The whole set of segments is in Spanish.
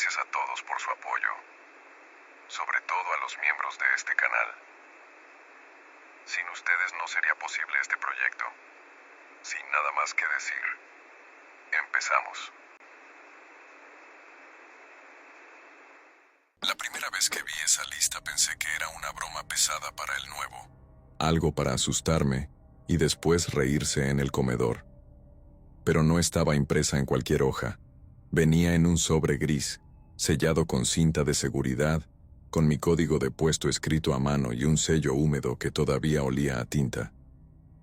gracias a todos por su apoyo, sobre todo a los miembros de este canal. Sin ustedes no sería posible este proyecto. Sin nada más que decir, empezamos. La primera vez que vi esa lista pensé que era una broma pesada para el nuevo. Algo para asustarme y después reírse en el comedor. Pero no estaba impresa en cualquier hoja. Venía en un sobre gris, sellado con cinta de seguridad, con mi código de puesto escrito a mano y un sello húmedo que todavía olía a tinta.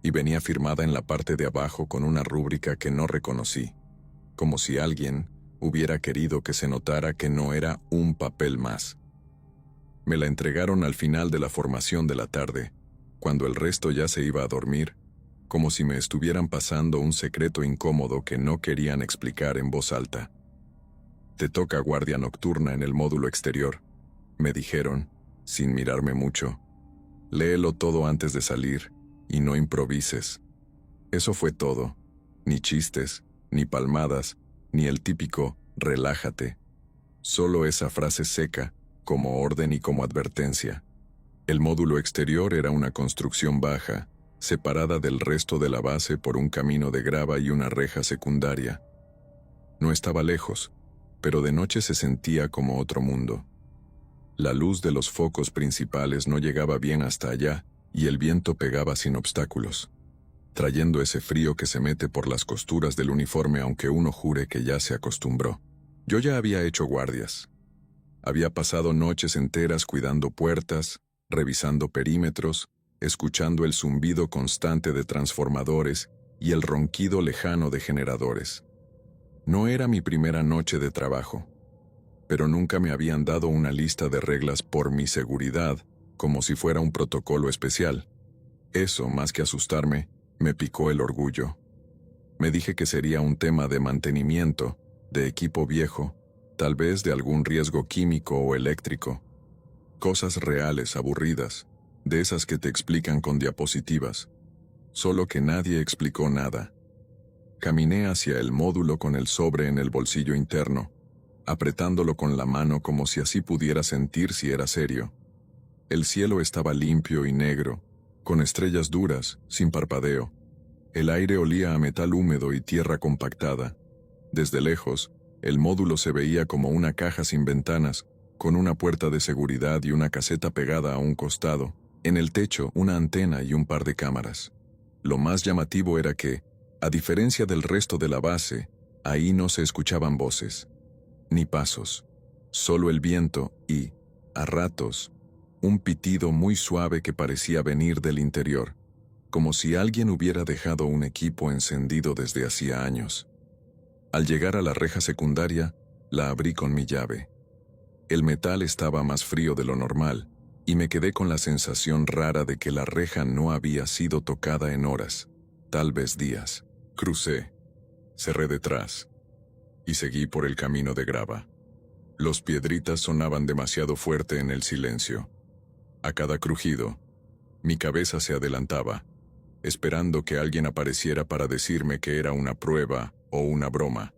Y venía firmada en la parte de abajo con una rúbrica que no reconocí, como si alguien hubiera querido que se notara que no era un papel más. Me la entregaron al final de la formación de la tarde, cuando el resto ya se iba a dormir, como si me estuvieran pasando un secreto incómodo que no querían explicar en voz alta. Te toca guardia nocturna en el módulo exterior, me dijeron, sin mirarme mucho. Léelo todo antes de salir y no improvises. Eso fue todo. Ni chistes, ni palmadas, ni el típico relájate. Solo esa frase seca, como orden y como advertencia. El módulo exterior era una construcción baja, separada del resto de la base por un camino de grava y una reja secundaria. No estaba lejos, pero de noche se sentía como otro mundo. La luz de los focos principales no llegaba bien hasta allá y el viento pegaba sin obstáculos, trayendo ese frío que se mete por las costuras del uniforme aunque uno jure que ya se acostumbró. Yo ya había hecho guardias. Había pasado noches enteras cuidando puertas, revisando perímetros, escuchando el zumbido constante de transformadores y el ronquido lejano de generadores. No era mi primera noche de trabajo, pero nunca me habían dado una lista de reglas por mi seguridad, como si fuera un protocolo especial. Eso, más que asustarme, me picó el orgullo. Me dije que sería un tema de mantenimiento, de equipo viejo, tal vez de algún riesgo químico o eléctrico. Cosas reales, aburridas, de esas que te explican con diapositivas. Solo que nadie explicó nada. Caminé hacia el módulo con el sobre en el bolsillo interno, apretándolo con la mano como si así pudiera sentir si era serio. El cielo estaba limpio y negro, con estrellas duras, sin parpadeo. El aire olía a metal húmedo y tierra compactada. Desde lejos, el módulo se veía como una caja sin ventanas, con una puerta de seguridad y una caseta pegada a un costado. En el techo, una antena y un par de cámaras. Lo más llamativo era que, a diferencia del resto de la base, ahí no se escuchaban voces, ni pasos, solo el viento y, a ratos, un pitido muy suave que parecía venir del interior, como si alguien hubiera dejado un equipo encendido desde hacía años. Al llegar a la reja secundaria, la abrí con mi llave. El metal estaba más frío de lo normal, y me quedé con la sensación rara de que la reja no había sido tocada en horas, tal vez días. Crucé, cerré detrás, y seguí por el camino de grava. Los piedritas sonaban demasiado fuerte en el silencio. A cada crujido, mi cabeza se adelantaba, esperando que alguien apareciera para decirme que era una prueba o una broma.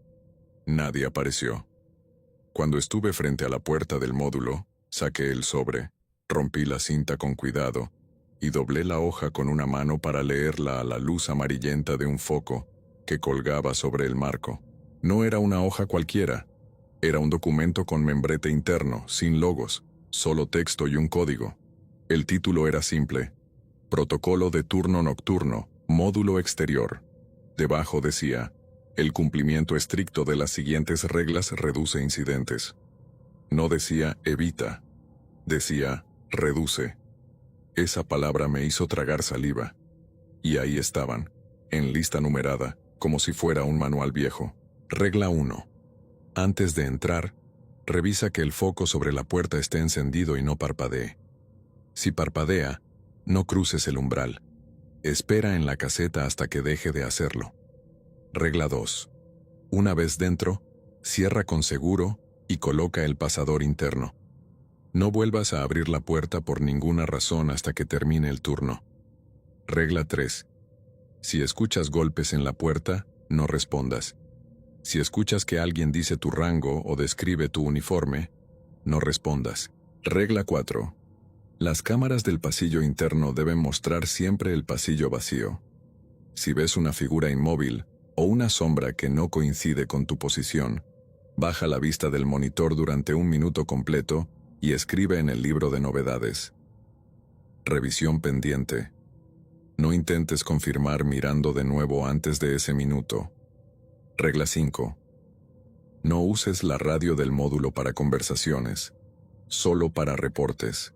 Nadie apareció. Cuando estuve frente a la puerta del módulo, saqué el sobre, rompí la cinta con cuidado y doblé la hoja con una mano para leerla a la luz amarillenta de un foco que colgaba sobre el marco. No era una hoja cualquiera, era un documento con membrete interno, sin logos, solo texto y un código. El título era simple: Protocolo de turno nocturno, módulo exterior. Debajo decía: el cumplimiento estricto de las siguientes reglas reduce incidentes. No decía evita, decía reduce. Esa palabra me hizo tragar saliva. Y ahí estaban, en lista numerada, como si fuera un manual viejo. Regla 1. Antes de entrar, revisa que el foco sobre la puerta esté encendido y no parpadee. Si parpadea, no cruces el umbral. Espera en la caseta hasta que deje de hacerlo. Regla 2. Una vez dentro, cierra con seguro y coloca el pasador interno. No vuelvas a abrir la puerta por ninguna razón hasta que termine el turno. Regla 3. Si escuchas golpes en la puerta, no respondas. Si escuchas que alguien dice tu rango o describe tu uniforme, no respondas. Regla 4. Las cámaras del pasillo interno deben mostrar siempre el pasillo vacío. Si ves una figura inmóvil o una sombra que no coincide con tu posición, baja la vista del monitor durante 1 minuto completo y escribe en el libro de novedades. Revisión pendiente. No intentes confirmar mirando de nuevo antes de ese minuto. Regla 5. No uses la radio del módulo para conversaciones, solo para reportes.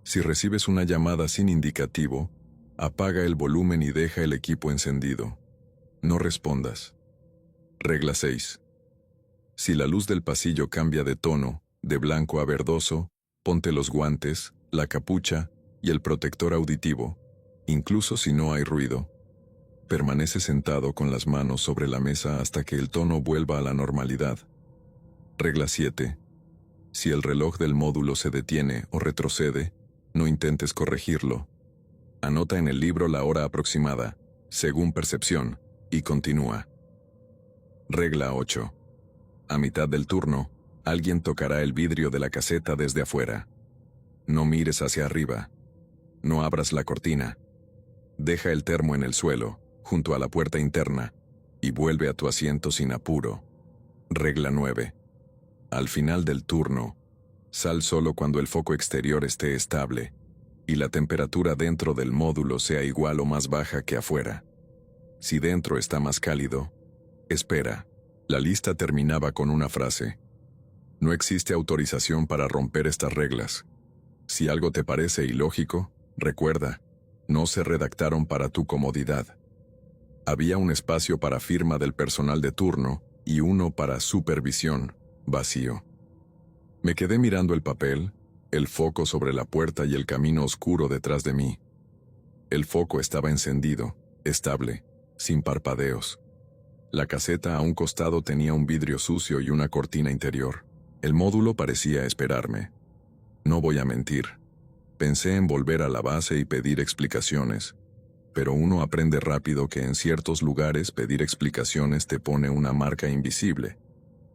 Si recibes una llamada sin indicativo, apaga el volumen y deja el equipo encendido. No respondas. Regla 6. Si la luz del pasillo cambia de tono, de blanco a verdoso, ponte los guantes, la capucha y el protector auditivo, incluso si no hay ruido. Permanece sentado con las manos sobre la mesa hasta que el tono vuelva a la normalidad. Regla 7. Si el reloj del módulo se detiene o retrocede, no intentes corregirlo. Anota en el libro la hora aproximada, según percepción, y continúa. Regla 8. A mitad del turno, alguien tocará el vidrio de la caseta desde afuera. No mires hacia arriba. No abras la cortina. Deja el termo en el suelo, junto a la puerta interna, y vuelve a tu asiento sin apuro. Regla 9. Al final del turno, sal solo cuando el foco exterior esté estable y la temperatura dentro del módulo sea igual o más baja que afuera. Si dentro está más cálido, espera. La lista terminaba con una frase. No existe autorización para romper estas reglas. Si algo te parece ilógico, recuerda, no se redactaron para tu comodidad. Había un espacio para firma del personal de turno y uno para supervisión, vacío. Me quedé mirando el papel, el foco sobre la puerta y el camino oscuro detrás de mí. El foco estaba encendido, estable, sin parpadeos. La caseta a un costado tenía un vidrio sucio y una cortina interior. El módulo parecía esperarme. No voy a mentir. Pensé en volver a la base y pedir explicaciones, pero uno aprende rápido que en ciertos lugares pedir explicaciones te pone una marca invisible,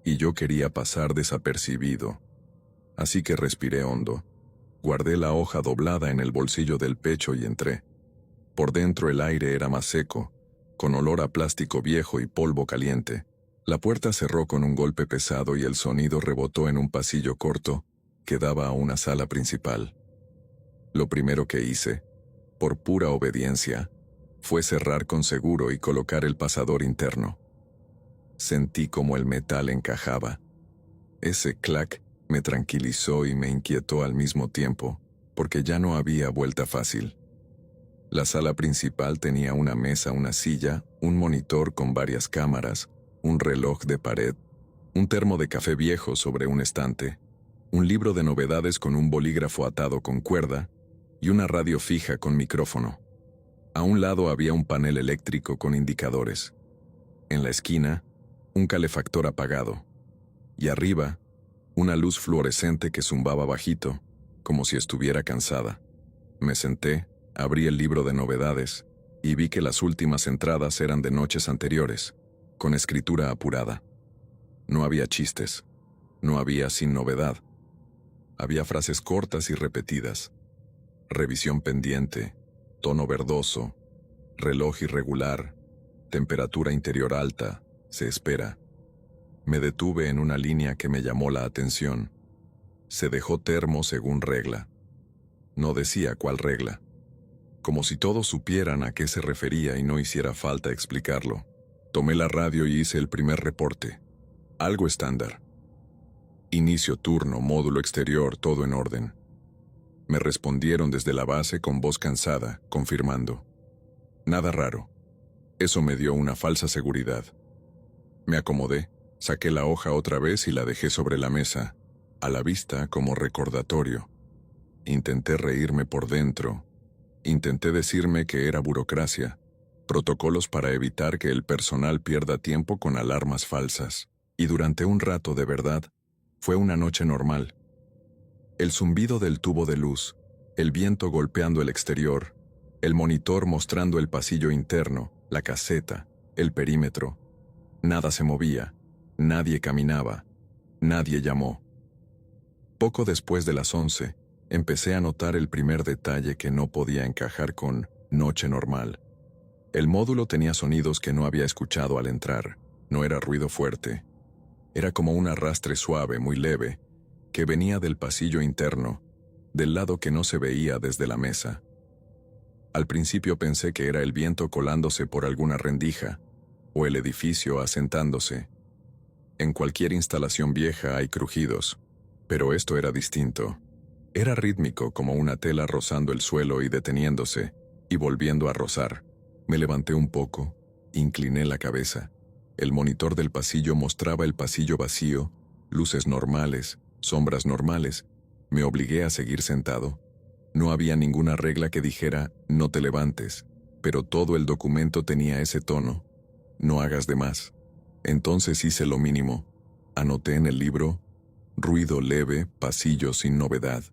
y yo quería pasar desapercibido. Así que respiré hondo. Guardé la hoja doblada en el bolsillo del pecho y entré. Por dentro el aire era más seco, con olor a plástico viejo y polvo caliente. La puerta cerró con un golpe pesado y el sonido rebotó en un pasillo corto que daba a una sala principal. Lo primero que hice, por pura obediencia, fue cerrar con seguro y colocar el pasador interno. Sentí como el metal encajaba. Ese clac me tranquilizó y me inquietó al mismo tiempo, porque ya no había vuelta fácil. La sala principal tenía una mesa, una silla, un monitor con varias cámaras, un reloj de pared, un termo de café viejo sobre un estante, un libro de novedades con un bolígrafo atado con cuerda y una radio fija con micrófono. A un lado había un panel eléctrico con indicadores. En la esquina, un calefactor apagado. Y arriba, una luz fluorescente que zumbaba bajito, como si estuviera cansada. Me senté, abrí el libro de novedades y vi que las últimas entradas eran de noches anteriores, con escritura apurada. No había chistes, no había sin novedad. Había frases cortas y repetidas. Revisión pendiente, tono verdoso, reloj irregular, temperatura interior alta, se espera. Me detuve en una línea que me llamó la atención. Se dejó termo según regla. No decía cuál regla. Como si todos supieran a qué se refería y no hiciera falta explicarlo. Tomé la radio y hice el primer reporte. Algo estándar. Inicio turno, módulo exterior, todo en orden. Me respondieron desde la base con voz cansada, confirmando. Nada raro. Eso me dio una falsa seguridad. Me acomodé, saqué la hoja otra vez y la dejé sobre la mesa, a la vista como recordatorio. Intenté reírme por dentro. Intenté decirme que era burocracia, protocolos para evitar que el personal pierda tiempo con alarmas falsas. Y durante un rato de verdad, fue una noche normal. El zumbido del tubo de luz, el viento golpeando el exterior, el monitor mostrando el pasillo interno, la caseta, el perímetro. Nada se movía, nadie caminaba, nadie llamó. Poco después de las 11, empecé a notar el primer detalle que no podía encajar con noche normal. El módulo tenía sonidos que no había escuchado al entrar. No era ruido fuerte. Era como un arrastre suave, muy leve, que venía del pasillo interno, del lado que no se veía desde la mesa. Al principio pensé que era el viento colándose por alguna rendija, o el edificio asentándose. En cualquier instalación vieja hay crujidos, pero esto era distinto. Era rítmico como una tela rozando el suelo y deteniéndose, y volviendo a rozar. Me levanté un poco, incliné la cabeza. El monitor del pasillo mostraba el pasillo vacío, luces normales, sombras normales. Me obligué a seguir sentado. No había ninguna regla que dijera, no te levantes, pero todo el documento tenía ese tono. No hagas de más. Entonces hice lo mínimo. Anoté en el libro, ruido leve, pasillo sin novedad.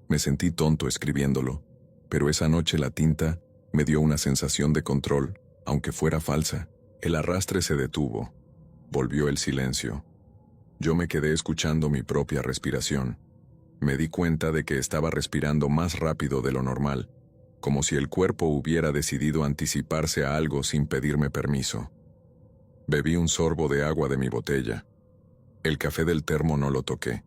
Me sentí tonto escribiéndolo, pero esa noche la tinta me dio una sensación de control, aunque fuera falsa. El arrastre se detuvo. Volvió el silencio. Yo me quedé escuchando mi propia respiración. Me di cuenta de que estaba respirando más rápido de lo normal, como si el cuerpo hubiera decidido anticiparse a algo sin pedirme permiso. Bebí un sorbo de agua de mi botella. El café del termo no lo toqué.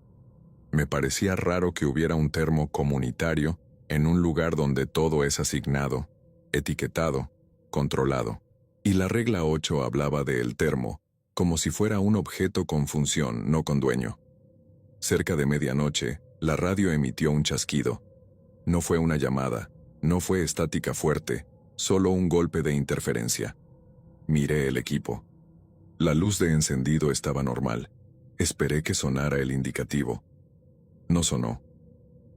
Me parecía raro que hubiera un termo comunitario en un lugar donde todo es asignado, etiquetado, controlado. Y la regla 8 hablaba de el termo, como si fuera un objeto con función, no con dueño. Cerca de medianoche, la radio emitió un chasquido. No fue una llamada, no fue estática fuerte, solo un golpe de interferencia. Miré el equipo. La luz de encendido estaba normal. Esperé que sonara el indicativo. No sonó.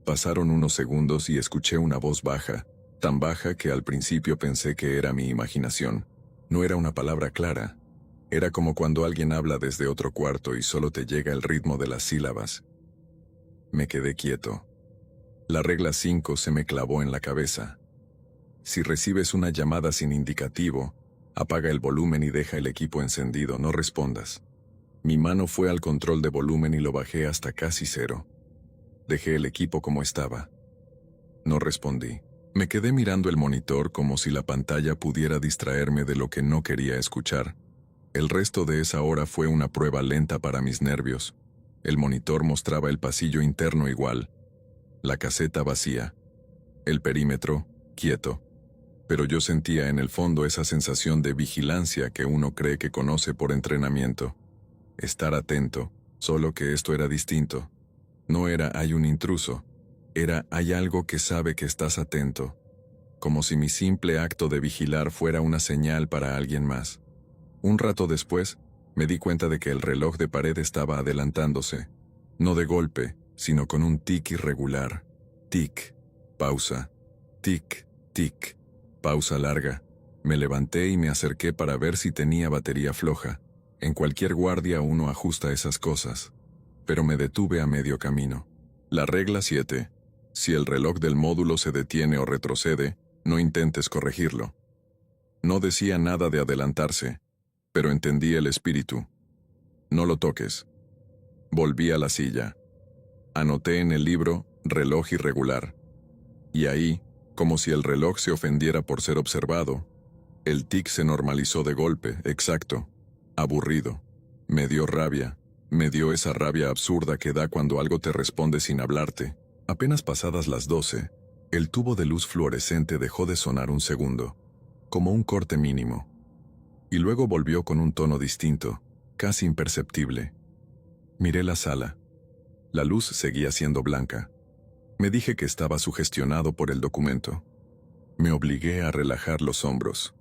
Pasaron unos segundos y escuché una voz baja, tan baja que al principio pensé que era mi imaginación. No era una palabra clara. Era como cuando alguien habla desde otro cuarto y solo te llega el ritmo de las sílabas. Me quedé quieto. La regla 5 se me clavó en la cabeza. Si recibes una llamada sin indicativo, apaga el volumen y deja el equipo encendido, no respondas. Mi mano fue al control de volumen y lo bajé hasta casi 0. Dejé el equipo como estaba. No respondí. Me quedé mirando el monitor como si la pantalla pudiera distraerme de lo que no quería escuchar. El resto de esa hora fue una prueba lenta para mis nervios. El monitor mostraba el pasillo interno igual, la caseta vacía, el perímetro quieto, pero yo sentía en el fondo esa sensación de vigilancia que uno cree que conoce por entrenamiento. Estar atento, solo que esto era distinto. No era hay un intruso, era hay algo que sabe que estás atento, como si mi simple acto de vigilar fuera una señal para alguien más. Un rato después, me di cuenta de que el reloj de pared estaba adelantándose, no de golpe, sino con un tic irregular. Tic, pausa, tic, tic, pausa larga. Me levanté y me acerqué para ver si tenía batería floja. En cualquier guardia uno ajusta esas cosas. Pero me detuve a medio camino. La regla 7. Si el reloj del módulo se detiene o retrocede, no intentes corregirlo. No decía nada de adelantarse, pero entendí el espíritu. No lo toques. Volví a la silla. Anoté en el libro, reloj irregular. Y ahí, como si el reloj se ofendiera por ser observado, el tic se normalizó de golpe, exacto. Aburrido. Me dio rabia. Me dio esa rabia absurda que da cuando algo te responde sin hablarte. Apenas pasadas las 12, el tubo de luz fluorescente dejó de sonar un segundo, como un corte mínimo. Y luego volvió con un tono distinto, casi imperceptible. Miré la sala. La luz seguía siendo blanca. Me dije que estaba sugestionado por el documento. Me obligué a relajar los hombros.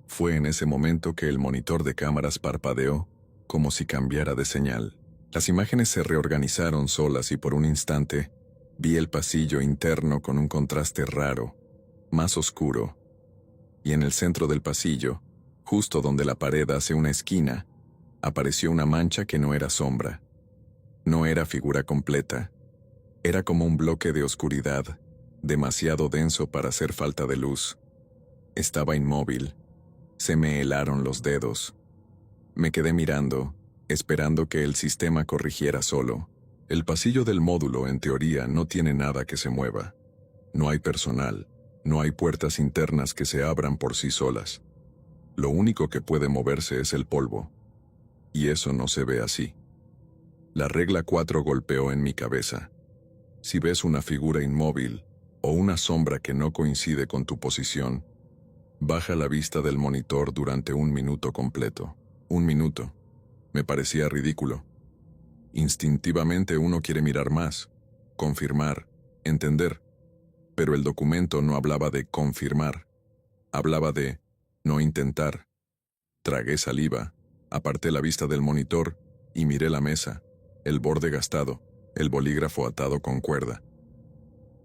Fue en ese momento que el monitor de cámaras parpadeó, como si cambiara de señal. Las imágenes se reorganizaron solas y por un instante vi el pasillo interno con un contraste raro, más oscuro. Y en el centro del pasillo, justo donde la pared hace una esquina, apareció una mancha que no era sombra. No era figura completa. Era como un bloque de oscuridad, demasiado denso para hacer falta de luz. Estaba inmóvil. Se me helaron los dedos. Me quedé mirando, esperando que el sistema corrigiera solo. El pasillo del módulo, en teoría, no tiene nada que se mueva. No hay personal, no hay puertas internas que se abran por sí solas. Lo único que puede moverse es el polvo. Y eso no se ve así. La regla 4 golpeó en mi cabeza. Si ves una figura inmóvil o una sombra que no coincide con tu posición, baja la vista del monitor durante 1 minuto completo. 1 minuto. Me parecía ridículo. Instintivamente uno quiere mirar más, confirmar, entender. Pero el documento no hablaba de confirmar. Hablaba de no intentar. Tragué saliva, aparté la vista del monitor y miré la mesa, el borde gastado, el bolígrafo atado con cuerda.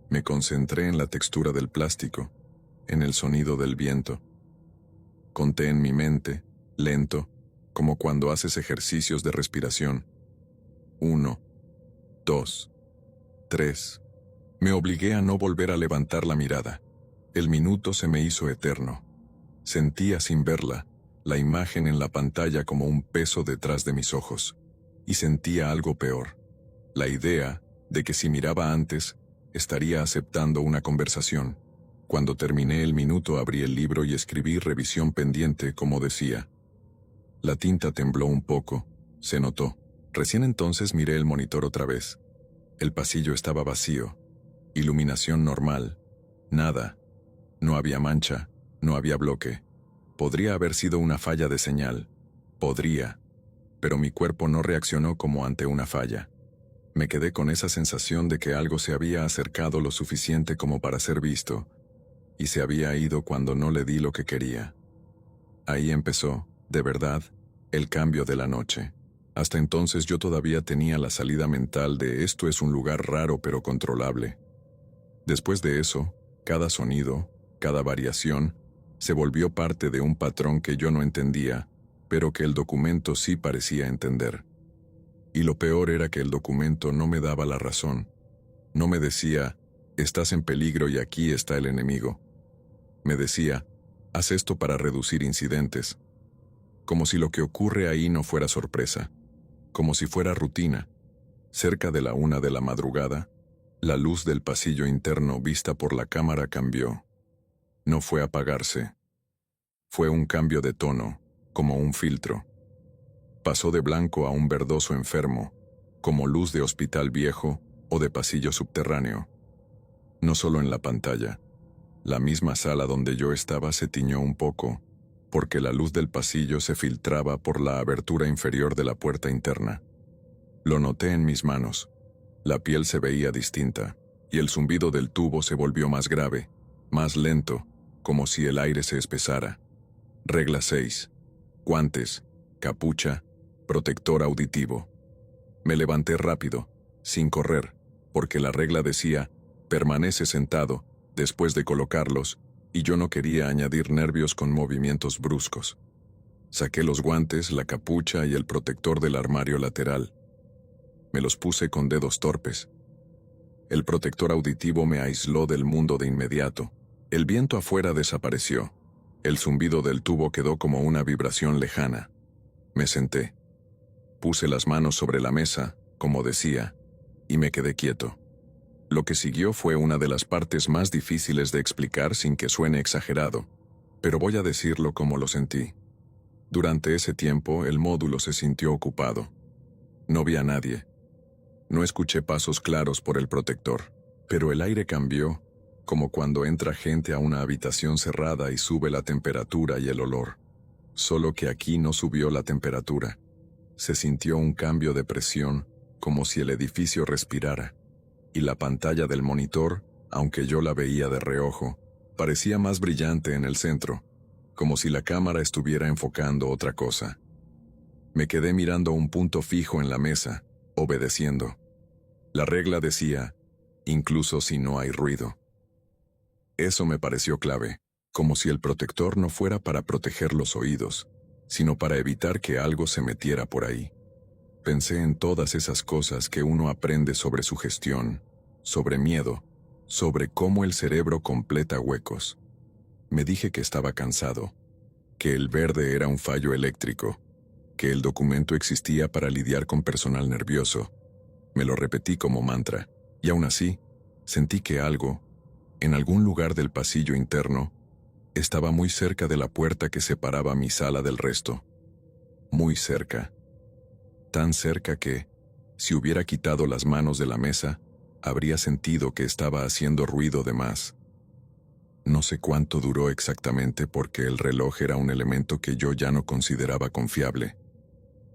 Me concentré en la textura del plástico, en el sonido del viento. Conté en mi mente, lento, como cuando haces ejercicios de respiración. 1, 2, 3. Me obligué a no volver a levantar la mirada. El minuto se me hizo eterno. Sentía sin verla, la imagen en la pantalla como un peso detrás de mis ojos. Y sentía algo peor. La idea de que si miraba antes, estaría aceptando una conversación. Cuando terminé el minuto abrí el libro y escribí revisión pendiente como decía. La tinta tembló un poco, se notó. Recién entonces miré el monitor otra vez. El pasillo estaba vacío. Iluminación normal. Nada. No había mancha, no había bloque. Podría haber sido una falla de señal. Podría. Pero mi cuerpo no reaccionó como ante una falla. Me quedé con esa sensación de que algo se había acercado lo suficiente como para ser visto, y se había ido cuando no le di lo que quería. Ahí empezó, de verdad, el cambio de la noche. Hasta entonces yo todavía tenía la salida mental de esto es un lugar raro pero controlable. Después de eso, cada sonido, cada variación, se volvió parte de un patrón que yo no entendía, pero que el documento sí parecía entender. Y lo peor era que el documento no me daba la razón. No me decía, estás en peligro y aquí está el enemigo. Me decía, haz esto para reducir incidentes. Como si lo que ocurre ahí no fuera sorpresa. Como si fuera rutina. Cerca de la 1 de la madrugada, la luz del pasillo interno vista por la cámara cambió. No fue apagarse. Fue un cambio de tono, como un filtro. Pasó de blanco a un verdoso enfermo, como luz de hospital viejo o de pasillo subterráneo. No solo en la pantalla. La misma sala donde yo estaba se tiñó un poco, porque la luz del pasillo se filtraba por la abertura inferior de la puerta interna. Lo noté en mis manos. La piel se veía distinta, y el zumbido del tubo se volvió más grave, más lento, como si el aire se espesara. Regla 6. Guantes, capucha, protector auditivo. Me levanté rápido, sin correr, porque la regla decía, permanece sentado, después de colocarlos, y yo no quería añadir nervios con movimientos bruscos. Saqué los guantes, la capucha y el protector del armario lateral. Me los puse con dedos torpes. El protector auditivo me aisló del mundo de inmediato. El viento afuera desapareció. El zumbido del tubo quedó como una vibración lejana. Me senté. Puse las manos sobre la mesa, como decía, y me quedé quieto. Lo que siguió fue una de las partes más difíciles de explicar sin que suene exagerado, pero voy a decirlo como lo sentí. Durante ese tiempo el módulo se sintió ocupado. No vi a nadie. No escuché pasos claros por el protector, pero el aire cambió, como cuando entra gente a una habitación cerrada y sube la temperatura y el olor. Solo que aquí no subió la temperatura. Se sintió un cambio de presión, como si el edificio respirara. Y la pantalla del monitor, aunque yo la veía de reojo, parecía más brillante en el centro, como si la cámara estuviera enfocando otra cosa. Me quedé mirando un punto fijo en la mesa, obedeciendo. La regla decía, incluso si no hay ruido. Eso me pareció clave, como si el protector no fuera para proteger los oídos, sino para evitar que algo se metiera por ahí. Pensé en todas esas cosas que uno aprende sobre sugestión, sobre miedo, sobre cómo el cerebro completa huecos. Me dije que estaba cansado, que el verde era un fallo eléctrico, que el documento existía para lidiar con personal nervioso. Me lo repetí como mantra, y aún así, sentí que algo, en algún lugar del pasillo interno, estaba muy cerca de la puerta que separaba mi sala del resto. Muy cerca. Tan cerca que, si hubiera quitado las manos de la mesa, habría sentido que estaba haciendo ruido de más. No sé cuánto duró exactamente porque el reloj era un elemento que yo ya no consideraba confiable.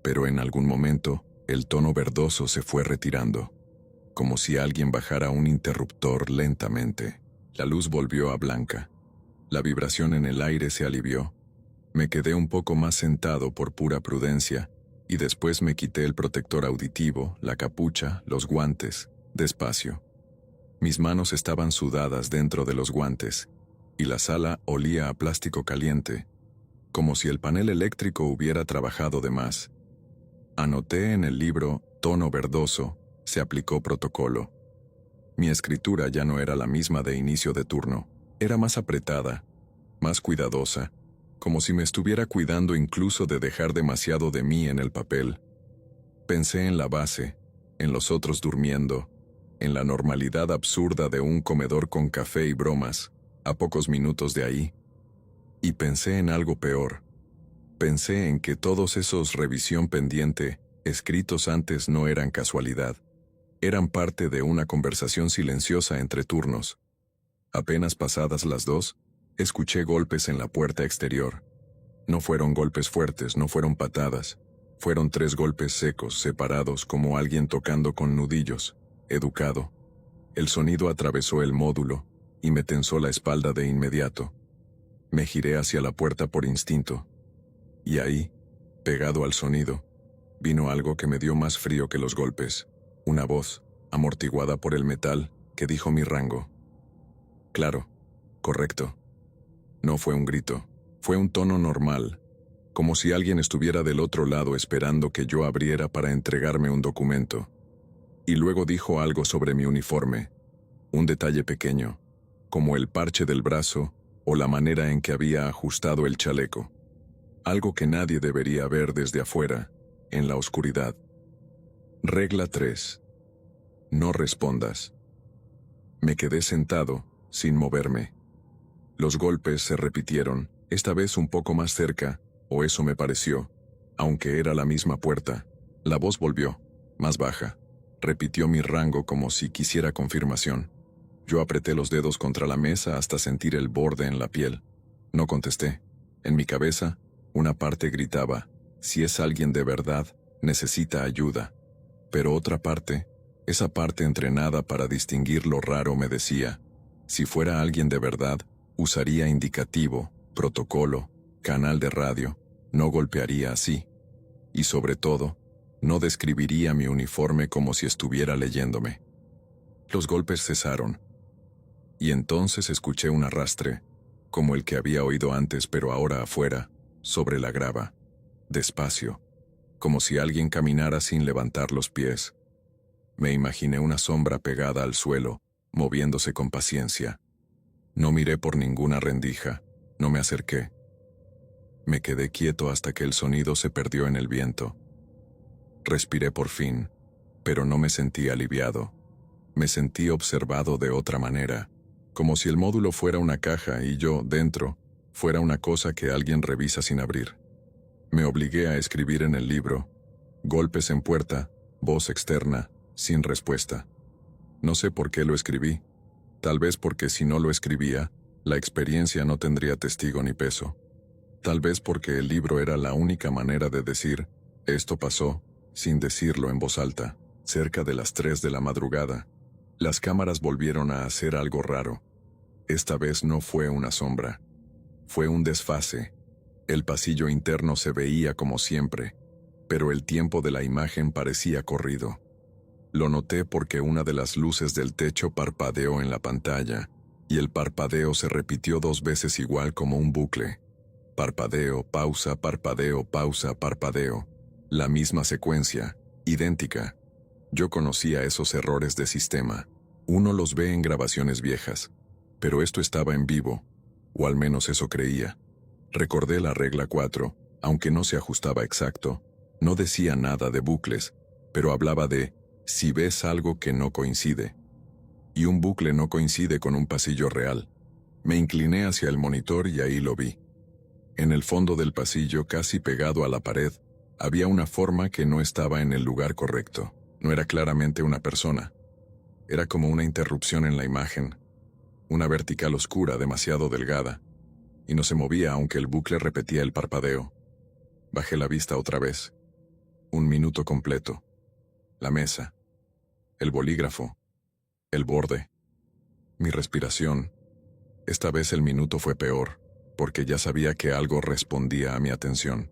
Pero en algún momento, el tono verdoso se fue retirando, como si alguien bajara un interruptor lentamente. La luz volvió a blanca. La vibración en el aire se alivió. Me quedé un poco más sentado por pura prudencia, y después me quité el protector auditivo, la capucha, los guantes, despacio. Mis manos estaban sudadas dentro de los guantes, y la sala olía a plástico caliente, como si el panel eléctrico hubiera trabajado de más. Anoté en el libro tono verdoso, se aplicó protocolo. Mi escritura ya no era la misma de inicio de turno, era más apretada, más cuidadosa, como si me estuviera cuidando incluso de dejar demasiado de mí en el papel. Pensé en la base, en los otros durmiendo, en la normalidad absurda de un comedor con café y bromas, a pocos minutos de ahí. Y pensé en algo peor. Pensé en que todos esos revisión pendiente, escritos antes no eran casualidad. Eran parte de una conversación silenciosa entre turnos. Apenas pasadas las 2, escuché golpes en la puerta exterior. No fueron golpes fuertes, no fueron patadas. Fueron 3 golpes secos, separados como alguien tocando con nudillos, educado. El sonido atravesó el módulo y me tensó la espalda de inmediato. Me giré hacia la puerta por instinto. Y ahí, pegado al sonido, vino algo que me dio más frío que los golpes. Una voz, amortiguada por el metal, que dijo mi rango. Claro, correcto. No fue un grito, fue un tono normal, como si alguien estuviera del otro lado esperando que yo abriera para entregarme un documento. Y luego dijo algo sobre mi uniforme, un detalle pequeño, como el parche del brazo o la manera en que había ajustado el chaleco. Algo que nadie debería ver desde afuera, en la oscuridad. Regla 3. No respondas. Me quedé sentado, sin moverme. Los golpes se repitieron, esta vez un poco más cerca, o eso me pareció, aunque era la misma puerta. La voz volvió, más baja. Repitió mi rango como si quisiera confirmación. Yo apreté los dedos contra la mesa hasta sentir el borde en la piel. No contesté. En mi cabeza, una parte gritaba, si es alguien de verdad, necesita ayuda. Pero otra parte, esa parte entrenada para distinguir lo raro, me decía, si fuera alguien de verdad, usaría indicativo, protocolo, canal de radio, no golpearía así. Y sobre todo, no describiría mi uniforme como si estuviera leyéndome. Los golpes cesaron. Y entonces escuché un arrastre, como el que había oído antes pero ahora afuera, sobre la grava, despacio, como si alguien caminara sin levantar los pies. Me imaginé una sombra pegada al suelo, moviéndose con paciencia. No miré por ninguna rendija, no me acerqué. Me quedé quieto hasta que el sonido se perdió en el viento. Respiré por fin, pero no me sentí aliviado. Me sentí observado de otra manera, como si el módulo fuera una caja y yo, dentro, fuera una cosa que alguien revisa sin abrir. Me obligué a escribir en el libro, golpes en puerta, voz externa, sin respuesta. No sé por qué lo escribí, tal vez porque si no lo escribía, la experiencia no tendría testigo ni peso. Tal vez porque el libro era la única manera de decir, esto pasó, sin decirlo en voz alta. Cerca de las 3 de la madrugada, las cámaras volvieron a hacer algo raro. Esta vez no fue una sombra. Fue un desfase. El pasillo interno se veía como siempre, pero el tiempo de la imagen parecía corrido. Lo noté porque una de las luces del techo parpadeó en la pantalla, y el parpadeo se repitió 2 veces igual como un bucle. Parpadeo, pausa, parpadeo, pausa, parpadeo. La misma secuencia, idéntica. Yo conocía esos errores de sistema. Uno los ve en grabaciones viejas, pero esto estaba en vivo, o al menos eso creía. Recordé la regla 4, aunque no se ajustaba exacto, No decía nada de bucles, pero hablaba de si ves algo que no coincide. Y un bucle no coincide con un pasillo real. Me incliné hacia el monitor y ahí lo vi. En el fondo del pasillo, casi pegado a la pared, había una forma que no estaba en el lugar correcto. No era claramente una persona. Era como una interrupción en la imagen, una vertical oscura demasiado delgada, y no se movía aunque el bucle repetía el parpadeo. Bajé la vista otra vez. 1 minuto completo. La mesa. El bolígrafo. El borde. Mi respiración. Esta vez el minuto fue peor, porque ya sabía que algo respondía a mi atención.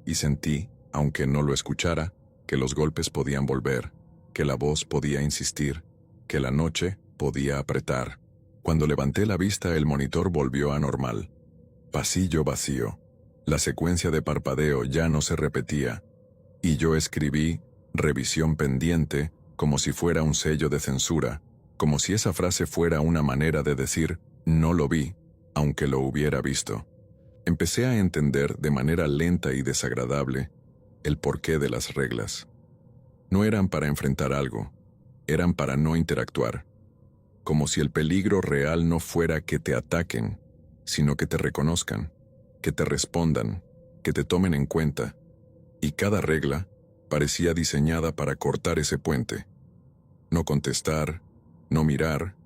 Y sentí, aunque no lo escuchara, que los golpes podían volver, que la voz podía insistir, que la noche podía apretar. Cuando levanté la vista, el monitor volvió a normal. Pasillo vacío. La secuencia de parpadeo ya no se repetía, y yo escribí revisión pendiente como si fuera un sello de censura, como si esa frase fuera una manera de decir no lo vi, aunque lo hubiera visto. Empecé a entender de manera lenta y desagradable el porqué de las reglas. No eran para enfrentar algo, eran para no interactuar. Como si el peligro real no fuera que te ataquen, sino que te reconozcan, que te respondan, que te tomen en cuenta. Y cada regla parecía diseñada para cortar ese puente. No contestar, no mirar,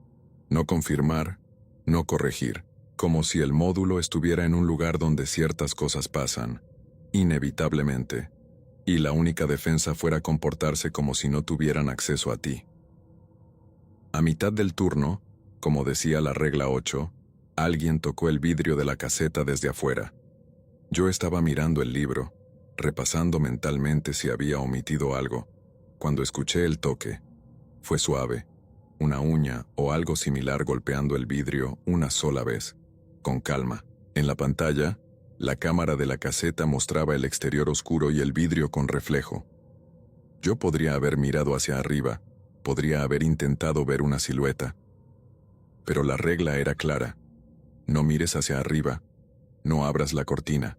no confirmar, no corregir. Como si el módulo estuviera en un lugar donde ciertas cosas pasan, inevitablemente, y la única defensa fuera comportarse como si no tuvieran acceso a ti. A mitad del turno, como decía la regla 8, alguien tocó el vidrio de la caseta desde afuera. Yo estaba mirando el libro, repasando mentalmente si había omitido algo, cuando escuché el toque. Fue suave, una uña o algo similar golpeando el vidrio una sola vez, con calma. En la pantalla, la cámara de la caseta mostraba el exterior oscuro y el vidrio con reflejo. Yo podría haber mirado hacia arriba, podría haber intentado ver una silueta. Pero la regla era clara: no mires hacia arriba, no abras la cortina.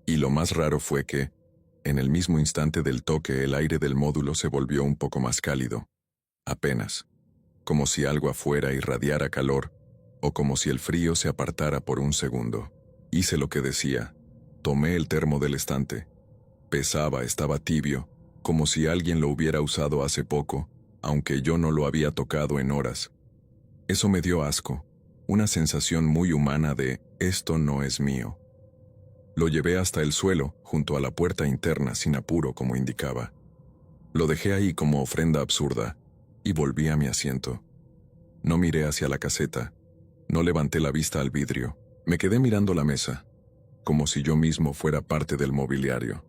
Y lo más raro fue que, en el mismo instante del toque, el aire del módulo se volvió un poco más cálido. Apenas. Como si algo afuera irradiara calor, o como si el frío se apartara por un segundo. Hice lo que decía. Tomé el termo del estante. Pesaba, estaba tibio, como si alguien lo hubiera usado hace poco, aunque yo no lo había tocado en horas. Eso me dio asco, una sensación muy humana de esto no es mío. Lo llevé hasta el suelo, junto a la puerta interna, sin apuro como indicaba. Lo dejé ahí como ofrenda absurda, y volví a mi asiento. No miré hacia la caseta, no levanté la vista al vidrio, me quedé mirando la mesa, como si yo mismo fuera parte del mobiliario.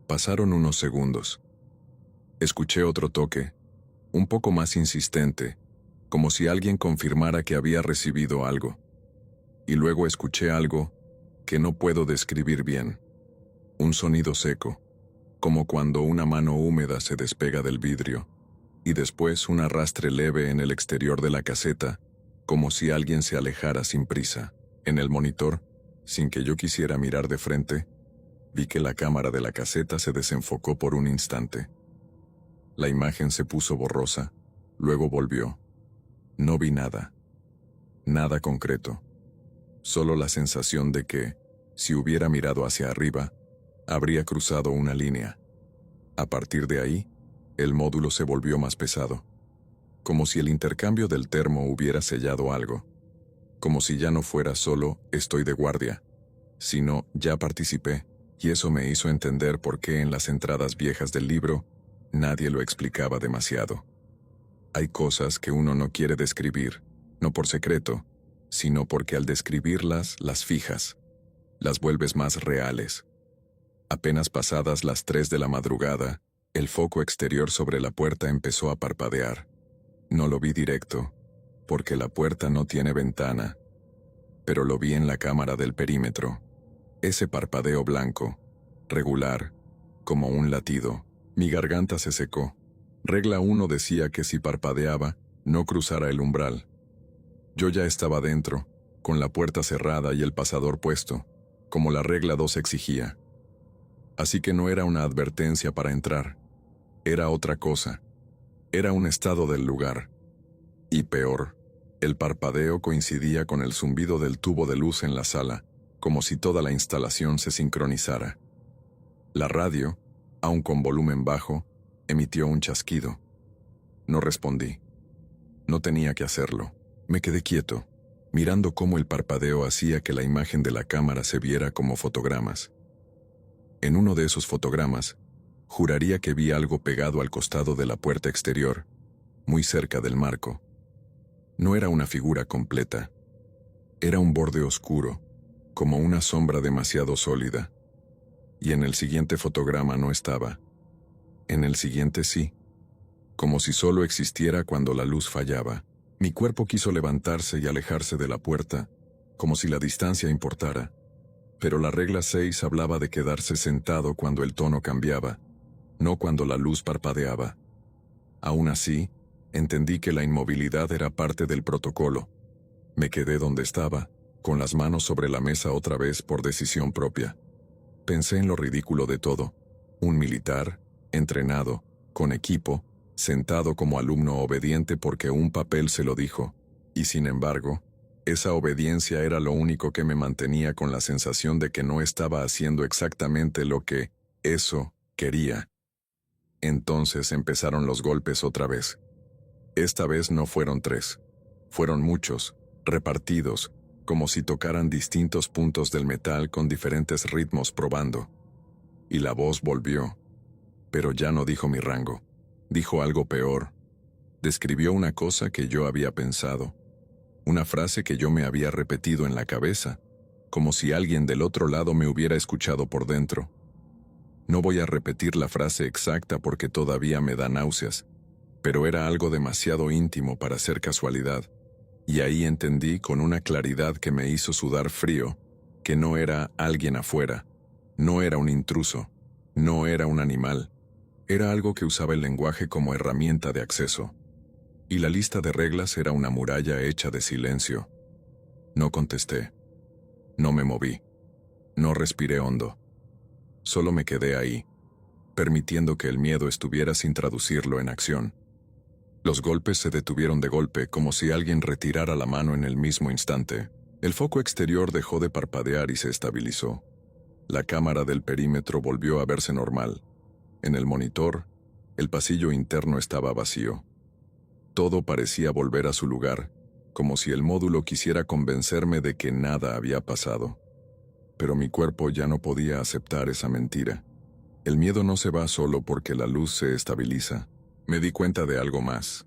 Pasaron unos segundos. Escuché otro toque, un poco más insistente, como si alguien confirmara que había recibido algo. Y luego escuché algo que no puedo describir bien. Un sonido seco, como cuando una mano húmeda se despega del vidrio, y después un arrastre leve en el exterior de la caseta, como si alguien se alejara sin prisa. En el monitor, sin que yo quisiera mirar de frente, vi que la cámara de la caseta se desenfocó por un instante. La imagen se puso borrosa, luego volvió. No vi nada. Nada concreto. Solo la sensación de que, si hubiera mirado hacia arriba, habría cruzado una línea. A partir de ahí, el módulo se volvió más pesado. Como si el intercambio del termo hubiera sellado algo. Como si ya no fuera solo estoy de guardia, sino ya participé, y eso me hizo entender por qué en las entradas viejas del libro nadie lo explicaba demasiado. Hay cosas que uno no quiere describir, no por secreto, sino porque al describirlas las fijas, las vuelves más reales. Apenas pasadas las 3 de la madrugada, el foco exterior sobre la puerta empezó a parpadear. No lo vi directo, porque la puerta no tiene ventana, pero lo vi en la cámara del perímetro. Ese parpadeo blanco, regular, como un latido. Mi garganta se secó. Regla 1 decía que si parpadeaba, no cruzara el umbral. Yo ya estaba dentro, con la puerta cerrada y el pasador puesto, como la regla 2 exigía. Así que no era una advertencia para entrar. Era otra cosa. Era un estado del lugar. Y peor, el parpadeo coincidía con el zumbido del tubo de luz en la sala, como si toda la instalación se sincronizara. La radio, aun con volumen bajo, emitió un chasquido. No respondí. No tenía que hacerlo. Me quedé quieto, mirando cómo el parpadeo hacía que la imagen de la cámara se viera como fotogramas. En uno de esos fotogramas, juraría que vi algo pegado al costado de la puerta exterior, muy cerca del marco. No era una figura completa. Era un borde oscuro, como una sombra demasiado sólida. Y en el siguiente fotograma no estaba. En el siguiente sí. Como si solo existiera cuando la luz fallaba. Mi cuerpo quiso levantarse y alejarse de la puerta, como si la distancia importara. Pero la regla 6 hablaba de quedarse sentado cuando el tono cambiaba, no cuando la luz parpadeaba. Aún así, entendí que la inmovilidad era parte del protocolo. Me quedé donde estaba, con las manos sobre la mesa otra vez por decisión propia. Pensé en lo ridículo de todo. Un militar, entrenado, con equipo, sentado como alumno obediente porque un papel se lo dijo, y sin embargo, esa obediencia era lo único que me mantenía con la sensación de que no estaba haciendo exactamente lo que eso quería. Entonces empezaron los golpes otra vez. Esta vez no fueron 3. Fueron muchos, repartidos, como si tocaran distintos puntos del metal con diferentes ritmos probando. Y la voz volvió. Pero ya no dijo mi rango. Dijo algo peor. Describió una cosa que yo había pensado. Una frase que yo me había repetido en la cabeza, como si alguien del otro lado me hubiera escuchado por dentro. No voy a repetir la frase exacta porque todavía me da náuseas, pero era algo demasiado íntimo para ser casualidad, y ahí entendí con una claridad que me hizo sudar frío, que no era alguien afuera, no era un intruso, no era un animal, era algo que usaba el lenguaje como herramienta de acceso. Y la lista de reglas era una muralla hecha de silencio. No contesté. No me moví. No respiré hondo. Solo me quedé ahí, permitiendo que el miedo estuviera sin traducirlo en acción. Los golpes se detuvieron de golpe, como si alguien retirara la mano en el mismo instante. El foco exterior dejó de parpadear y se estabilizó. La cámara del perímetro volvió a verse normal. En el monitor, el pasillo interno estaba vacío. Todo parecía volver a su lugar, como si el módulo quisiera convencerme de que nada había pasado. Pero mi cuerpo ya no podía aceptar esa mentira. El miedo no se va solo porque la luz se estabiliza. Me di cuenta de algo más.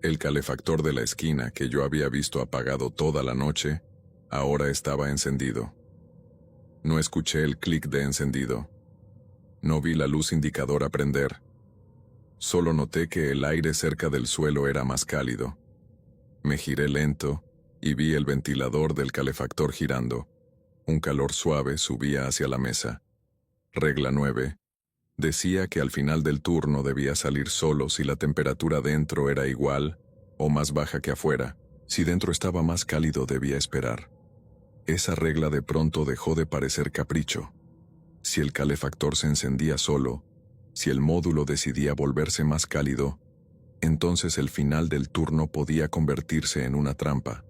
El calefactor de la esquina que yo había visto apagado toda la noche, ahora estaba encendido. No escuché el clic de encendido. No vi la luz indicadora prender. Solo noté que el aire cerca del suelo era más cálido. Me giré lento y vi el ventilador del calefactor girando. Un calor suave subía hacia la mesa. Regla 9. Decía que al final del turno debía salir solo si la temperatura dentro era igual o más baja que afuera. Si dentro estaba más cálido debía esperar. Esa regla de pronto dejó de parecer capricho. Si el calefactor se encendía solo, si el módulo decidía volverse más cálido, entonces el final del turno podía convertirse en una trampa,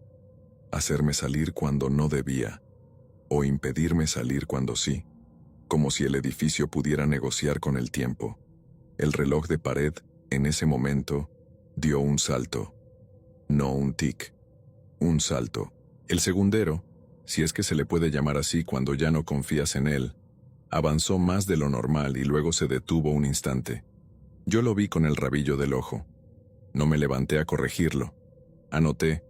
hacerme salir cuando no debía, o impedirme salir cuando sí, como si el edificio pudiera negociar con el tiempo. El reloj de pared, en ese momento, dio un salto. No un tic, un salto. El segundero, si es que se le puede llamar así cuando ya no confías en él, avanzó más de lo normal y luego se detuvo un instante. Yo lo vi con el rabillo del ojo. No me levanté a corregirlo. Anoté,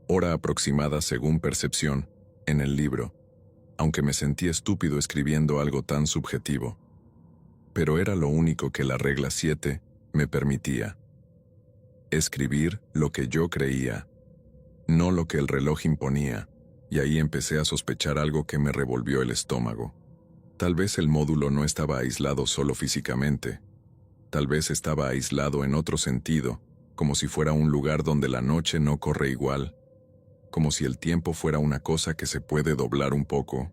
hora aproximada según percepción, en el libro, aunque me sentí estúpido escribiendo algo tan subjetivo. Pero era lo único que la regla 7 me permitía. Escribir lo que yo creía, no lo que el reloj imponía, y ahí empecé a sospechar algo que me revolvió el estómago. Tal vez el módulo no estaba aislado solo físicamente. Tal vez estaba aislado en otro sentido, como si fuera un lugar donde la noche no corre igual, como si el tiempo fuera una cosa que se puede doblar un poco,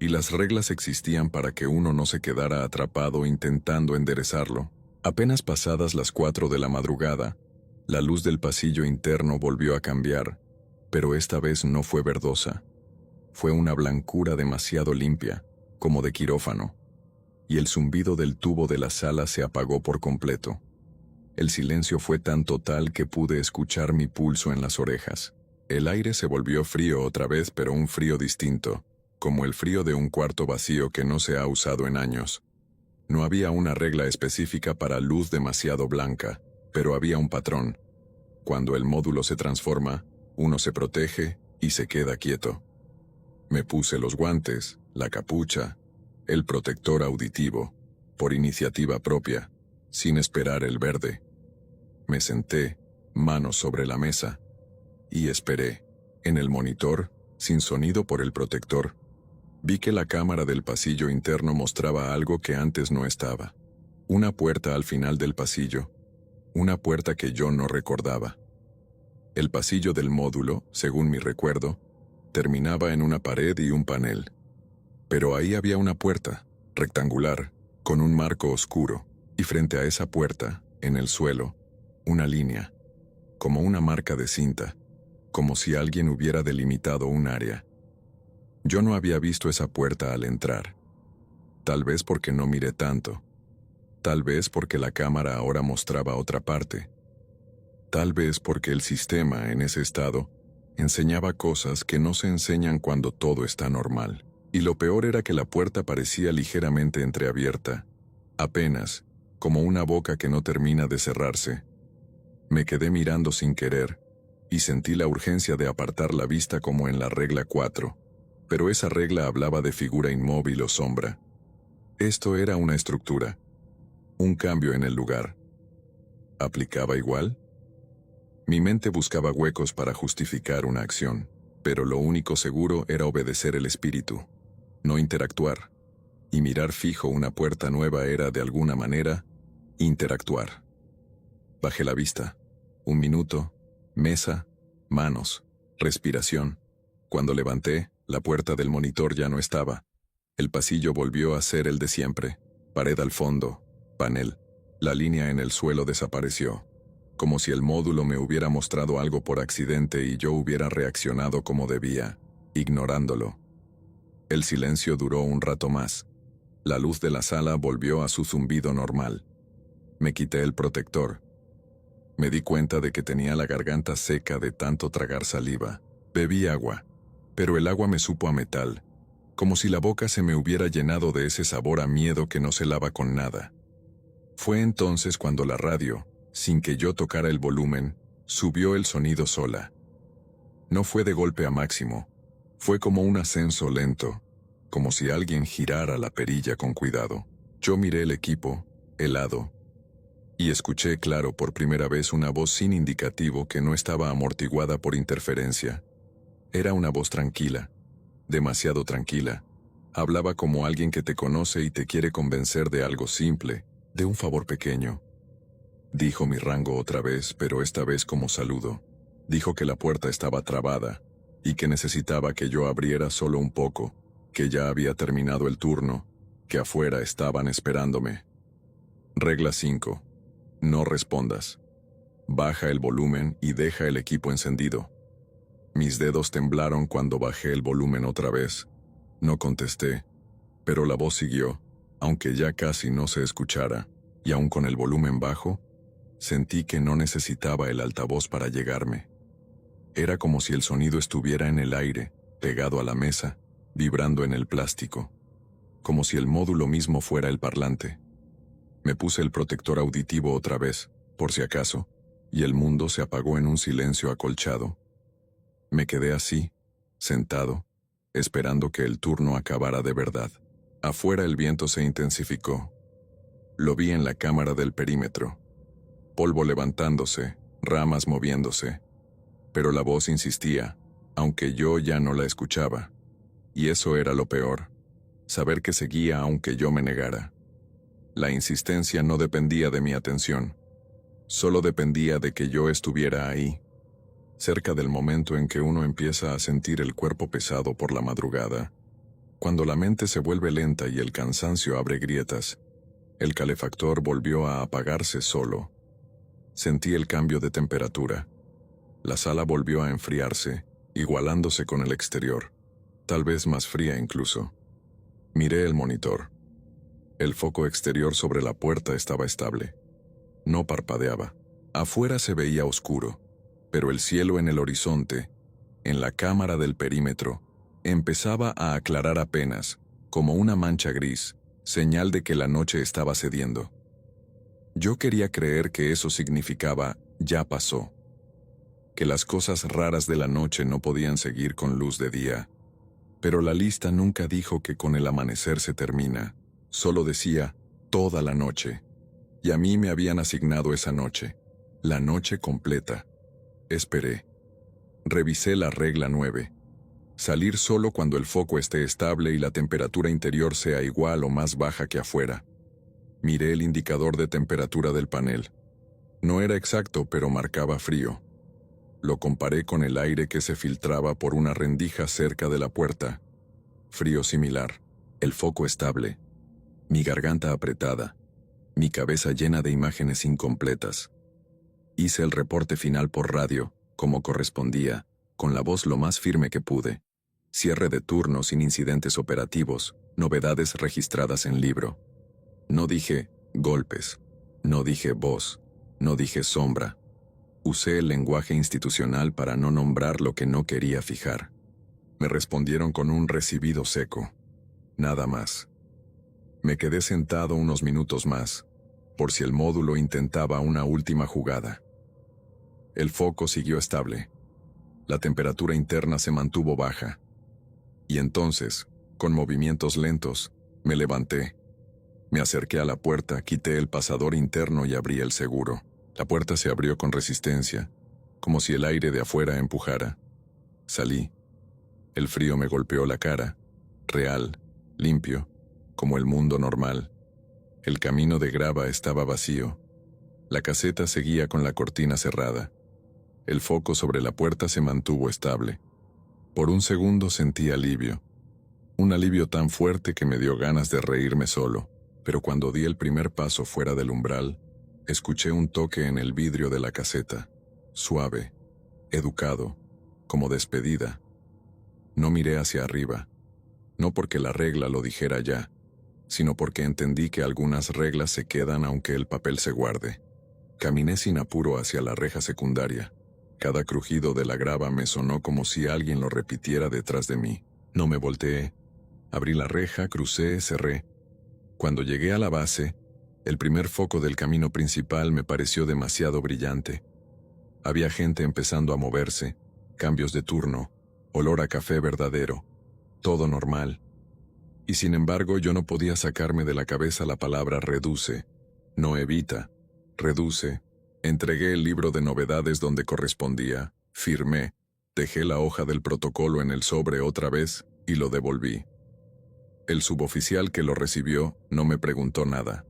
y las reglas existían para que uno no se quedara atrapado intentando enderezarlo. Apenas pasadas las 4 de la madrugada, la luz del pasillo interno volvió a cambiar, pero esta vez no fue verdosa. Fue una blancura demasiado limpia, como de quirófano, y el zumbido del tubo de la sala se apagó por completo. El silencio fue tan total que pude escuchar mi pulso en las orejas. El aire se volvió frío otra vez, pero un frío distinto, como el frío de un cuarto vacío que no se ha usado en años. No había una regla específica para luz demasiado blanca, pero había un patrón. Cuando el módulo se transforma, uno se protege y se queda quieto. Me puse los guantes, la capucha, el protector auditivo, por iniciativa propia, sin esperar el verde. Me senté, manos sobre la mesa, y esperé. En el monitor, sin sonido por el protector, vi que la cámara del pasillo interno mostraba algo que antes no estaba. Una puerta al final del pasillo, una puerta que yo no recordaba. El pasillo del módulo, según mi recuerdo, terminaba en una pared y un panel. Pero ahí había una puerta, rectangular, con un marco oscuro, y frente a esa puerta, en el suelo, una línea, como una marca de cinta, como si alguien hubiera delimitado un área. Yo no había visto esa puerta al entrar. Tal vez porque no miré tanto. Tal vez porque la cámara ahora mostraba otra parte. Tal vez porque el sistema, en ese estado, enseñaba cosas que no se enseñan cuando todo está normal. Y lo peor era que la puerta parecía ligeramente entreabierta, apenas, como una boca que no termina de cerrarse. Me quedé mirando sin querer, y sentí la urgencia de apartar la vista como en la regla 4, pero esa regla hablaba de figura inmóvil o sombra. Esto era una estructura, un cambio en el lugar. ¿Aplicaba igual? Mi mente buscaba huecos para justificar una acción, pero lo único seguro era obedecer el espíritu, no interactuar, y mirar fijo una puerta nueva era, de alguna manera, interactuar. Bajé la vista. 1 minuto, mesa, manos, respiración. Cuando levanté, la puerta del monitor ya no estaba. El pasillo volvió a ser el de siempre. Pared al fondo, panel. La línea en el suelo desapareció, como si el módulo me hubiera mostrado algo por accidente y yo hubiera reaccionado como debía, ignorándolo. El silencio duró un rato más. La luz de la sala volvió a su zumbido normal. Me quité el protector. Me di cuenta de que tenía la garganta seca de tanto tragar saliva. Bebí agua, pero el agua me supo a metal, como si la boca se me hubiera llenado de ese sabor a miedo que no se lava con nada. Fue entonces cuando la radio, sin que yo tocara el volumen, subió el sonido sola. No fue de golpe a máximo, fue como un ascenso lento, como si alguien girara la perilla con cuidado. Yo miré el equipo, helado, y escuché claro por primera vez una voz sin indicativo que no estaba amortiguada por interferencia. Era una voz tranquila, demasiado tranquila. Hablaba como alguien que te conoce y te quiere convencer de algo simple, de un favor pequeño. Dijo mi rango otra vez, pero esta vez como saludo. Dijo que la puerta estaba trabada y que necesitaba que yo abriera solo un poco, que ya había terminado el turno, que afuera estaban esperándome. Regla 5. No respondas. Baja el volumen y deja el equipo encendido. Mis dedos temblaron cuando bajé el volumen otra vez. No contesté, pero la voz siguió, aunque ya casi no se escuchara, y aun con el volumen bajo, sentí que no necesitaba el altavoz para llegarme. Era como si el sonido estuviera en el aire, pegado a la mesa, vibrando en el plástico, como si el módulo mismo fuera el parlante. Me puse el protector auditivo otra vez, por si acaso, y el mundo se apagó en un silencio acolchado. Me quedé así, sentado, esperando que el turno acabara de verdad. Afuera el viento se intensificó. Lo vi en la cámara del perímetro. Polvo levantándose, ramas moviéndose. Pero la voz insistía, aunque yo ya no la escuchaba. Y eso era lo peor, saber que seguía aunque yo me negara. La insistencia no dependía de mi atención, solo dependía de que yo estuviera ahí, cerca del momento en que uno empieza a sentir el cuerpo pesado por la madrugada, Cuando la mente se vuelve lenta y el cansancio abre grietas, el calefactor volvió a apagarse solo. Sentí el cambio de temperatura. La sala volvió a enfriarse, igualándose con el exterior, tal vez más fría incluso. Miré el monitor. El foco exterior sobre la puerta estaba estable. No parpadeaba. Afuera se veía oscuro, pero el cielo en el horizonte, en la cámara del perímetro, empezaba a aclarar apenas, como una mancha gris, señal de que la noche estaba cediendo. Yo quería creer que eso significaba ya pasó, que las cosas raras de la noche no podían seguir con luz de día, pero la lista nunca dijo que con el amanecer se termina, solo decía toda la noche, y a mí me habían asignado esa noche, la noche completa. Esperé. Revisé la regla 9. Salir solo cuando el foco esté estable y la temperatura interior sea igual o más baja que afuera. Miré el indicador de temperatura del panel. No era exacto, pero marcaba frío. Lo comparé con el aire que se filtraba por una rendija cerca de la puerta. Frío similar. El foco estable. Mi garganta apretada. Mi cabeza llena de imágenes incompletas. Hice el reporte final por radio, como correspondía, con la voz lo más firme que pude. Cierre de turno sin incidentes operativos, novedades registradas en libro. No dije golpes, no dije voz, no dije sombra. Usé el lenguaje institucional para no nombrar lo que no quería fijar. Me respondieron con un recibido seco. Nada más. Me quedé sentado unos minutos más, por si el módulo intentaba una última jugada. El foco siguió estable. La temperatura interna se mantuvo baja. Y entonces, con movimientos lentos, me levanté. Me acerqué a la puerta, quité el pasador interno y abrí el seguro. La puerta se abrió con resistencia, como si el aire de afuera empujara. Salí. El frío me golpeó la cara, real, limpio, como el mundo normal. El camino de grava estaba vacío. La caseta seguía con la cortina cerrada. El foco sobre la puerta se mantuvo estable. Por un segundo sentí alivio. Un alivio tan fuerte que me dio ganas de reírme solo, pero cuando di el primer paso fuera del umbral, escuché un toque en el vidrio de la caseta, suave, educado, como despedida. No miré hacia arriba, no porque la regla lo dijera ya, sino porque entendí que algunas reglas se quedan aunque el papel se guarde. Caminé sin apuro hacia la reja secundaria. Cada crujido de la grava me sonó como si alguien lo repitiera detrás de mí. No me volteé. Abrí la reja, crucé, cerré. Cuando llegué a la base, el primer foco del camino principal me pareció demasiado brillante. Había gente empezando a moverse, cambios de turno, olor a café verdadero, todo normal. Y sin embargo yo no podía sacarme de la cabeza la palabra reduce, no evita, reduce. Entregué el libro de novedades donde correspondía, firmé, dejé la hoja del protocolo en el sobre otra vez y lo devolví. El suboficial que lo recibió no me preguntó nada.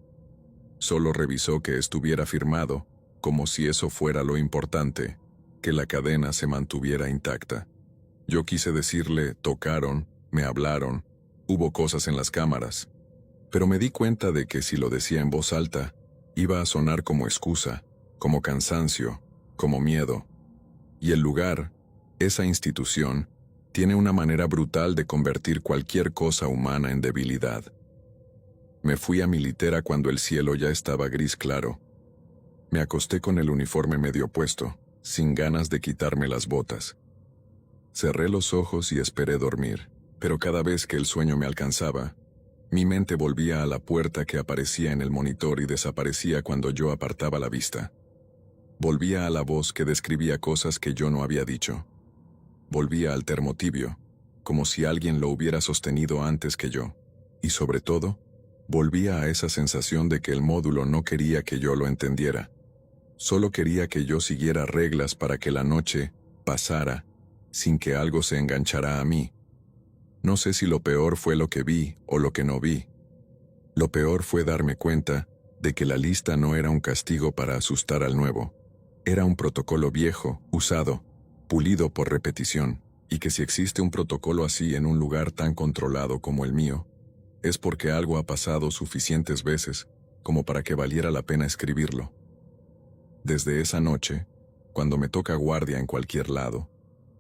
Solo revisó que estuviera firmado, como si eso fuera lo importante, que la cadena se mantuviera intacta. Yo quise decirle, tocaron, me hablaron, hubo cosas en las cámaras, pero me di cuenta de que si lo decía en voz alta, iba a sonar como excusa, como cansancio, como miedo. Y el lugar, esa institución, tiene una manera brutal de convertir cualquier cosa humana en debilidad. Me fui a mi litera cuando el cielo ya estaba gris claro. Me acosté con el uniforme medio puesto, sin ganas de quitarme las botas. Cerré los ojos y esperé dormir, pero cada vez que el sueño me alcanzaba, mi mente volvía a la puerta que aparecía en el monitor y desaparecía cuando yo apartaba la vista. Volvía a la voz que describía cosas que yo no había dicho. Volvía al termo tibio, como si alguien lo hubiera sostenido antes que yo. Y sobre todo, volvía a esa sensación de que el módulo no quería que yo lo entendiera. Solo quería que yo siguiera reglas para que la noche pasara sin que algo se enganchara a mí. No sé si lo peor fue lo que vi o lo que no vi. Lo peor fue darme cuenta de que la lista no era un castigo para asustar al nuevo. Era un protocolo viejo, usado, pulido por repetición. y que si existe un protocolo así en un lugar tan controlado como el mío, es porque algo ha pasado suficientes veces como para que valiera la pena escribirlo. Desde esa noche, cuando me toca guardia en cualquier lado,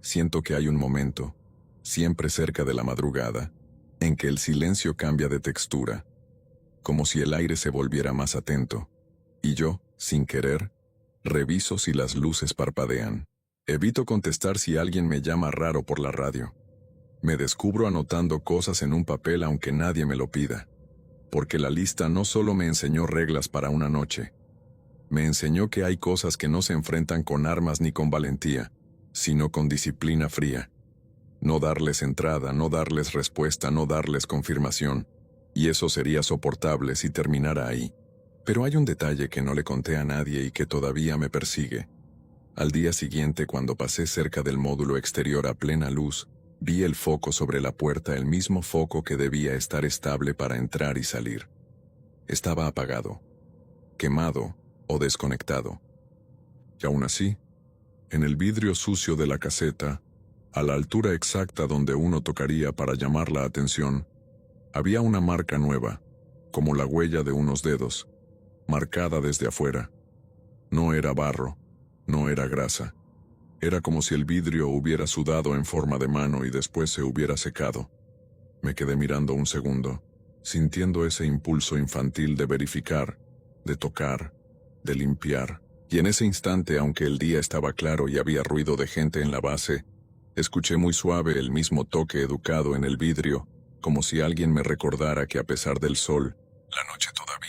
siento que hay un momento, siempre cerca de la madrugada, en que el silencio cambia de textura, como si el aire se volviera más atento, y yo, sin querer, reviso si las luces parpadean. Evito contestar si alguien me llama raro por la radio. Me descubro anotando cosas en un papel aunque nadie me lo pida, porque la lista no solo me enseñó reglas para una noche, me enseñó que hay cosas que no se enfrentan con armas ni con valentía, sino con disciplina fría. No darles entrada, no darles respuesta, no darles confirmación, y eso sería soportable si terminara ahí. Pero hay un detalle que no le conté a nadie y que todavía me persigue. Al día siguiente, cuando pasé cerca del módulo exterior a plena luz, vi el foco sobre la puerta, el mismo foco que debía estar estable para entrar y salir. Estaba apagado, quemado o desconectado. Y aún así, en el vidrio sucio de la caseta, a la altura exacta donde uno tocaría para llamar la atención, había una marca nueva, como la huella de unos dedos, marcada desde afuera. No era barro, no era grasa. Era como si el vidrio hubiera sudado en forma de mano y después se hubiera secado. Me quedé mirando un segundo, sintiendo ese impulso infantil de verificar, de tocar, de limpiar. Y en ese instante, aunque el día estaba claro y había ruido de gente en la base, escuché muy suave el mismo toque educado en el vidrio, como si alguien me recordara que a pesar del sol, la noche todavía